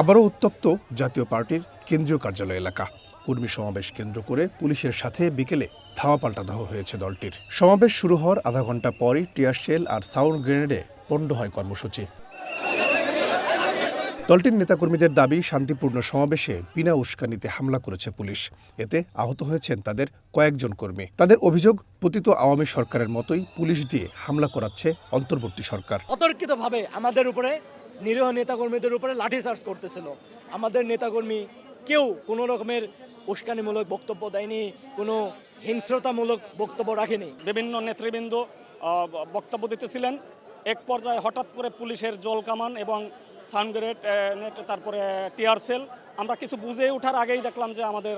আবারও উত্তপ্ত জাতীয় পার্টির কেন্দ্রীয় কার্যালয় এলাকা। কর্মী সমাবেশ কেন্দ্র করে পুলিশের সাথে বিকেলে ধাওয়া পাল্টা ধাওয়া হয়েছে দলটির। সমাবেশ শুরু হওয়ার আধা ঘন্টা পরই টিয়ার শেল আর সাউন্ড গ্রেনেডে পণ্ড হয় কর্মসূচি। দলটির নেতাকর্মীদের দাবি, শান্তিপূর্ণ সমাবেশে বিনা উস্কানিতে হামলা করেছে পুলিশ। এতে আহত হয়েছেন তাদের কয়েকজন কর্মী। তাদের অভিযোগ, পতিত আওয়ামী সরকারের মতোই পুলিশ দিয়ে হামলা করাচ্ছে অন্তর্বর্তী সরকার। অতর্কিতভাবে আমাদের উপরে, নিরীহ নেতাকর্মীদের উপরে লাঠিচার্জ করতেছিল। আমাদের নেতাকর্মী কেউ কোনো রকমের উস্কানিমূলক বক্তব্য দেয়নি, কোনো হিংস্রতামূলক বক্তব্য রাখেনি। বিভিন্ন নেতৃবৃন্দ বক্তব্য দিতেছিলেন। এক পর্যায়ে হঠাৎ করে পুলিশের জল কামান এবং সাউন্ড গ্রেনেড, তারপরে টিয়ার সেল, আমরা কিছু বুঝে ওঠার আগেই দেখলাম যে আমাদের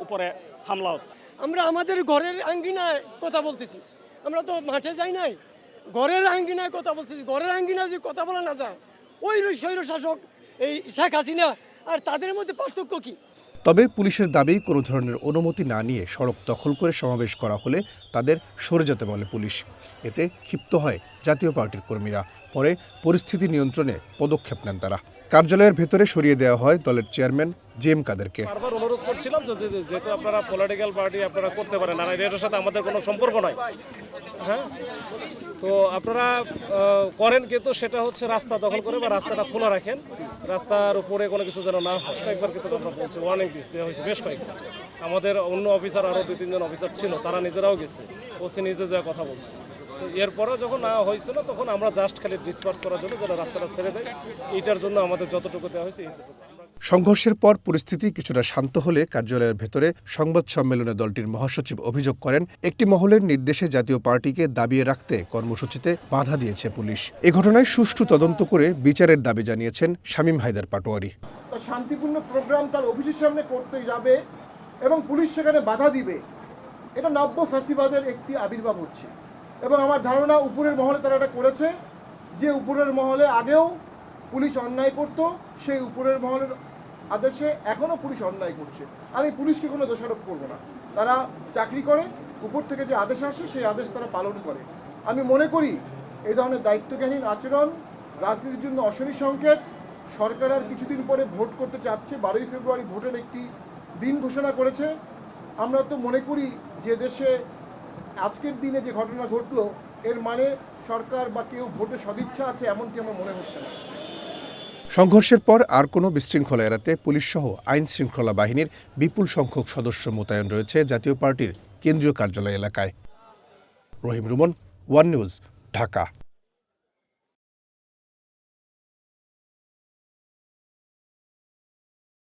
উপরে হামলা হচ্ছে। আমরা আমাদের ঘরের আঙ্গিনায় কথা বলতেছি, আমরা তো মাঠে যাই নাই, ঘরের আঙ্গিনায় কথা বলতেছি। ঘরের আঙ্গিনায় যদি কথা বলা না যায়, ওই স্বৈর শাসক এই শেখ হাসিনা আর তাদের মধ্যে পার্থক্য কি? তবে পুলিশের দাবি, কোনো ধরনের অনুমতি না নিয়ে সড়ক দখল করে সমাবেশ করা হলে তাদের সরে যেতে বলে পুলিশ। এতে ক্ষিপ্ত হয় জাতীয় পার্টির কর্মীরা। পরে পরিস্থিতি নিয়ন্ত্রণে পদক্ষেপ নেন তারা। কার্যালয়ের ভেতরে সরিয়ে দেওয়া হয় দলের চেয়ারম্যান জেএম কাদেরকে। বারবার অনুরোধ করছিলাম যেহেতু আপনারা পলিটিক্যাল পার্টি আপনারা করতে পারেন, আর এটার সাথে আমাদের কোনো সম্পর্ক নাই। হ্যাঁ, তো আপনারা করেন, কিন্তু সেটা হচ্ছে রাস্তা দখল করে বা রাস্তাটা খোলা রাখেন, রাস্তার উপরে কোনো কিছু যেন না হয়। কয়েকবার কিন্তু আমরা বলছি, ওয়ার্নিং দেওয়া হয়েছে বেশ কয়েকবার। আমাদের অন্য অফিসার, আরও 2-3 জন অফিসার ছিল, তারা নিজেরাও গেছে, ওসি নিজে যা কথা বলছে। তো এরপরেও যখন না হয়েছিল, তখন আমরা জাস্ট খালি ডিসপার্স করার জন্য যেন রাস্তাটা ছেড়ে দেয়, এইটার জন্য আমাদের যতটুকু দেওয়া হয়েছে এইটুকু। সংঘর্ষের পর পরিস্থিতি কিছুটা শান্ত হলে কার্যালয়ের ভেতরে সংবাদ সম্মেলনে দলটির মহাসচিব অভিযোগ করেন, একটি মহলের নির্দেশে জাতীয় পার্টিকে দাবিয়ে রাখতে কর্মসূচিতে বাধা দিয়েছে পুলিশ। এ ঘটনায় সুষ্ঠু তদন্ত করে বিচারের দাবি জানিয়েছেন শামীম হায়দার পাটোয়ারি। শান্তিপূর্ণ প্রোগ্রাম তার অফিসের সামনে করতে যাবে এবং পুলিশ সেখানে বাধা দিবে, এটা নব্য ফ্যাসিবাদের একটি আবির্ভাব হচ্ছে। এবং আমার ধারণা উপরের মহলে তারা এটা করেছে, যে উপরের মহলে আগেও পুলিশ অন্যায় করত, সেই উপরের মহলের আদেশে এখনও পুলিশ অন্যায় করছে। আমি পুলিশকে কোনো দোষারোপ করব না, তারা চাকরি করে, উপর থেকে যে আদেশ আসে সেই আদেশ তারা পালন করে। আমি মনে করি এই ধরনের দায়িত্বজ্ঞানহীন আচরণ রাজনীতির জন্য অশনি সংকেত। সরকার আর কিছুদিন পরে ভোট করতে চাচ্ছে, 12ই ফেব্রুয়ারি ভোটের একটি দিন ঘোষণা করেছে। আমরা তো মনে করি যে দেশে আজকের দিনে যে ঘটনা ঘটলো, এর মানে সরকার বা কেউ ভোটে সদিচ্ছা আছে এমনকি আমার মনে হচ্ছে না। সংঘর্ষের পর আর কোনো বিশৃঙ্খলা এড়াতে পুলিশসহ আইন শৃঙ্খলা বাহিনীর বিপুল সংখ্যক সদস্য মোতায়েন রয়েছে জাতীয় পার্টির কেন্দ্রীয় কার্যালয় এলাকায়। রহিম রুমন, ওয়ান নিউজ, ঢাকা।